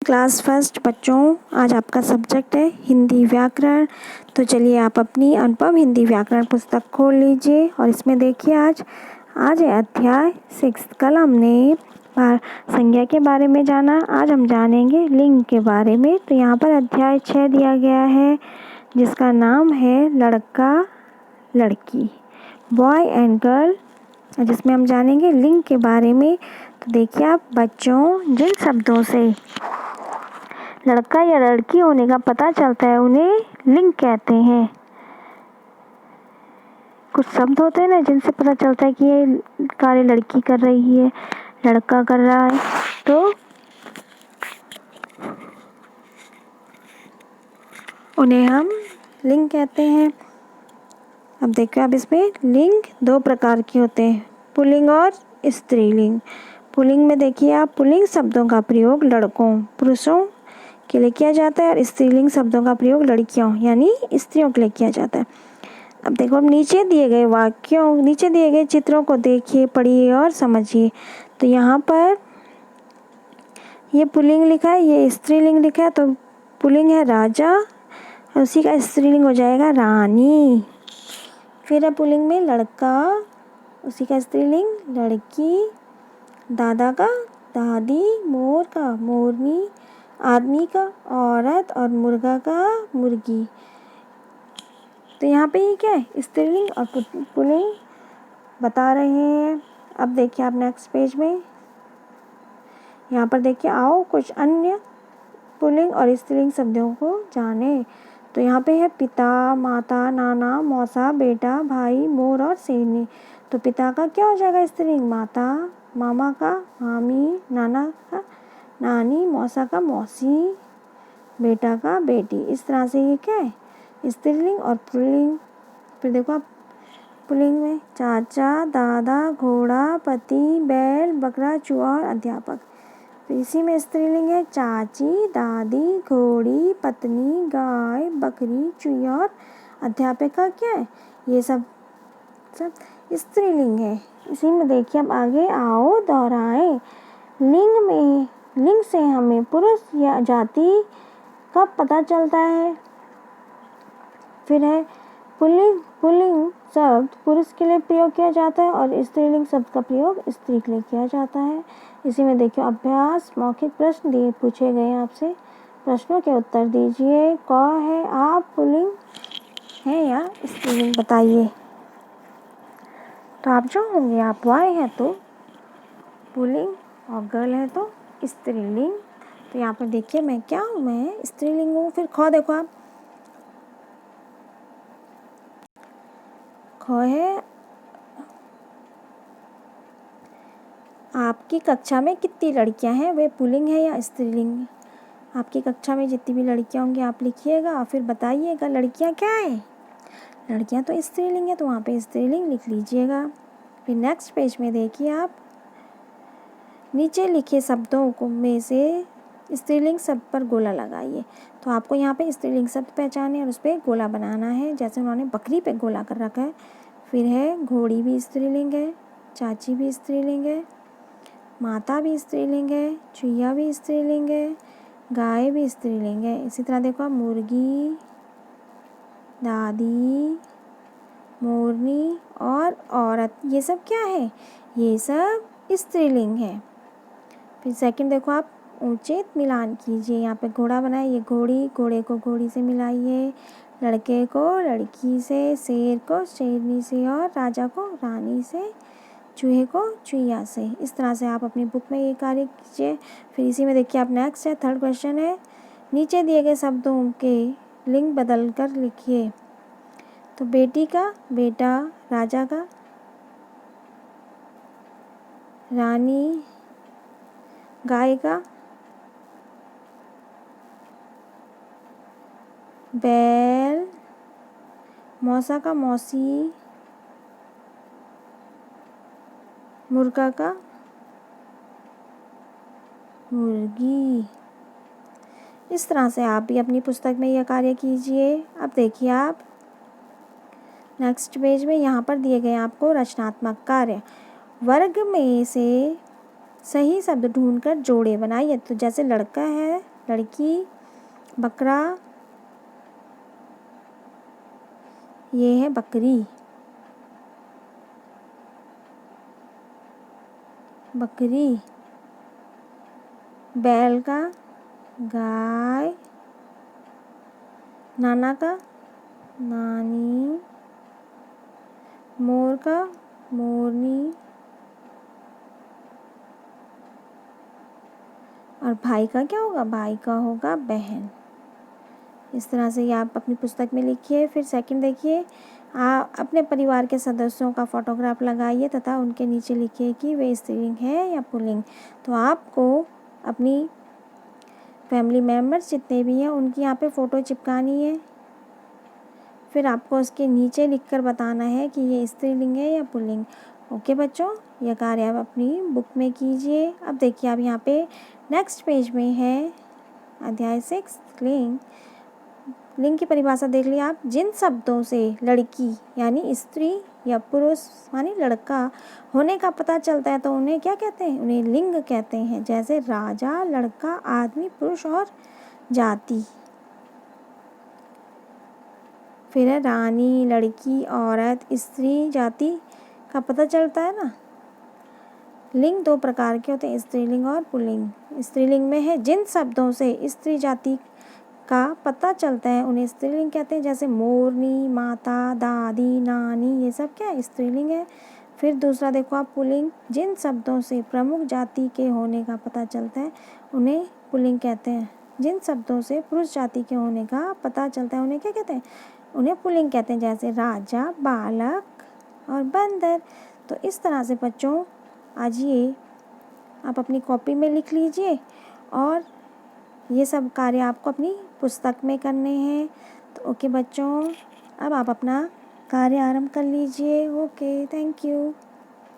Class first बच्चों, आज आपका सब्जेक्ट है हिंदी व्याकरण। तो चलिए आप अपनी अनुपम हिंदी व्याकरण पुस्तक खोल लीजिए और इसमें देखिए आज है अध्याय 6। कल हमने संज्ञा के बारे में जाना, आज हम जानेंगे लिंग के बारे में। तो यहाँ पर अध्याय 6 दिया गया है जिसका नाम है लड़का लड़की, बॉय एंड गर्ल, जिसमें हम जानेंगे लिंग के बारे में। तो देखिए आप बच्चों, जिन शब्दों से लड़का या लड़की होने का पता चलता है उन्हें लिंग कहते हैं। कुछ शब्द होते हैं ना जिनसे पता चलता है कि ये कार्य लड़की कर रही है, लड़का कर रहा है, तो उन्हें हम लिंग कहते हैं। अब देखिए अब इसमें लिंग दो प्रकार के होते हैं, पुल्लिंग और स्त्रीलिंग। पुल्लिंग में देखिए आप पुल्लिंग शब्दों का प्रयोग लड़कों पुरुषों के लिए किया जाता है और स्त्रीलिंग शब्दों का प्रयोग लड़कियों यानी स्त्रियों के लिए किया जाता है। अब देखो, अब नीचे दिए गए चित्रों को देखिए, पढ़िए और समझिए। तो यहाँ पर ये पुल्लिंग लिखा है, ये स्त्रीलिंग लिखा है। तो पुल्लिंग है राजा और उसी का स्त्रीलिंग हो जाएगा रानी। फिर है पुल्लिंग में लड़का, उसी का स्त्रीलिंग लड़की, दादा का दादी, मोर का मोरनी, आदमी का औरत और मुर्गा का मुर्गी। तो यहाँ पे ये क्या है, स्त्रीलिंग और पुल्लिंग बता रहे हैं। अब देखिए आप नेक्स्ट पेज में, यहाँ पर देखिए आओ कुछ अन्य पुल्लिंग और स्त्रीलिंग शब्दों को जाने। तो यहाँ पे है पिता, माता, नाना, मौसा, बेटा, भाई, मोर और शेरनी। तो पिता का क्या हो जाएगा स्त्रीलिंग माता, मामा का मामी, नाना का नानी, मौसा का मौसी, बेटा का बेटी। इस तरह से ये क्या है, स्त्रीलिंग और पुल्लिंग। फिर देखो आप पुल्लिंग में चाचा, दादा, घोड़ा, पति, बैल, बकरा, चूहा और अध्यापक। तो इसी में स्त्रीलिंग है चाची, दादी, घोड़ी, पत्नी, गाय, बकरी, चूहा और अध्यापक का क्या है, ये सब स्त्रीलिंग है। इसी में देखिए अब आगे आओ दोहराएं। लिंग से हमें पुरुष या जाति का पता चलता है। फिर है पुल्लिंग शब्द पुरुष के लिए प्रयोग किया जाता है और स्त्रीलिंग शब्द का प्रयोग स्त्री के लिए किया जाता है। इसी में देखिए अभ्यास मौखिक प्रश्न दिए पूछे गए आपसे, प्रश्नों के उत्तर दीजिए। क है आप पुल्लिंग है या स्त्रीलिंग बताइए। तो आप जो होंगे, आप बॉय है तो पुल्लिंग और गर्ल है तो स्त्रीलिंग। तो यहाँ पर देखिए मैं क्या हूँ, मैं स्त्रीलिंग हूँ। फिर ख देखो आप, ख है आपकी कक्षा में कितनी लड़कियां हैं, वे पुल्लिंग है या स्त्रीलिंग। आपकी कक्षा में जितनी भी लड़कियां होंगी आप लिखिएगा और फिर बताइएगा लड़कियां क्या है, लड़कियां तो स्त्रीलिंग है, तो वहाँ पे स्त्रीलिंग लिख लीजिएगा। फिर नेक्स्ट पेज में देखिए आप नीचे लिखे शब्दों को में से स्त्रीलिंग शब्द पर गोला लगाइए। तो आपको यहाँ पे स्त्रीलिंग शब्द पहचाने और उस पर गोला बनाना है, जैसे उन्होंने बकरी पे गोला कर रखा है। फिर है घोड़ी भी स्त्रीलिंग है, चाची भी स्त्रीलिंग है, माता भी स्त्रीलिंग है, चूहिया भी स्त्रीलिंग है, गाय भी स्त्रीलिंग है। इसी तरह देखो मुर्गी, दादी, मोरनी और औरत, ये सब क्या है, ये सब स्त्रीलिंग है। फिर सेकंड देखो आप उचित मिलान कीजिए। यहाँ पे घोड़ा बनाए, ये घोड़ी, घोड़े को घोड़ी से मिलाइए, लड़के को लड़की से, शेर को शेरनी से और राजा को रानी से, चूहे को चुहिया से। इस तरह से आप अपनी बुक में ये कार्य कीजिए। फिर इसी में देखिए आप नेक्स्ट है थर्ड क्वेश्चन है, नीचे दिए गए शब्दों के लिंग बदल कर लिखिए। तो बेटी का बेटा, राजा का रानी, गाय का बैल, मौसा का मौसी, मुर्गा का मुर्गी। इस तरह से आप भी अपनी पुस्तक में यह कार्य कीजिए। अब देखिए आप नेक्स्ट पेज में यहाँ पर दिए गए आपको रचनात्मक कार्य, वर्ग में से सही शब्द ढूंढकर जोड़े बनाइए। तो जैसे लड़का है लड़की, बकरा, ये है बकरी, बकरी, बैल का गाय, नाना का नानी, मोर का मोरनी, और भाई का क्या होगा? भाई का होगा बहन। इस तरह से ये आप अपनी पुस्तक में लिखिए। फिर सेकंड देखिए, आप अपने परिवार के सदस्यों का फोटोग्राफ लगाइए तथा उनके नीचे लिखिए कि वे स्त्रीलिंग है या पुल्लिंग। तो आपको अपनी फैमिली मेम्बर्स जितने भी हैं उनकी यहाँ पे फ़ोटो चिपकानी है। फिर आपको उसके नीचे लिखकर बताना है कि ये स्त्रीलिंग है या पुल्लिंग। ओके बच्चों, यह कार्य आप अपनी बुक में कीजिए। अब देखिए, आप यहाँ पे नेक्स्ट पेज में है अध्याय 6 लिंग। लिंग की परिभाषा देख लिया आप। जिन शब्दों से लड़की यानी स्त्री या पुरुष यानी लड़का होने का पता चलता है तो उन्हें क्या कहते हैं? उन्हें लिंग कहते हैं। जैसे राजा, लड़का, आदमी, पुरुष और जाति। फिर है रानी, लड़की, औरत, स्त्री, जाति का पता चलता है ना। लिंग दो प्रकार के होते हैं, स्त्रीलिंग और पुल्लिंग। स्त्रीलिंग में है जिन शब्दों से स्त्री जाति का पता चलता है उन्हें स्त्रीलिंग कहते हैं। जैसे मोरनी, माता, दादी, नानी, ये सब क्या है? स्त्रीलिंग है। फिर दूसरा देखो आप, पुल्लिंग। जिन शब्दों से प्रमुख जाति के होने का पता चलता है उन्हें पुल्लिंग कहते हैं। जिन शब्दों से पुरुष जाति के होने का पता चलता है उन्हें क्या कहते हैं? उन्हें पुल्लिंग कहते हैं। जैसे राजा, बालक और बंदर। तो इस तरह से बच्चों आज ये आप अपनी कॉपी में लिख लीजिए और ये सब कार्य आपको अपनी पुस्तक में करने हैं। तो ओके बच्चों, अब आप अपना कार्य आरंभ कर लीजिए। Okay, thank you.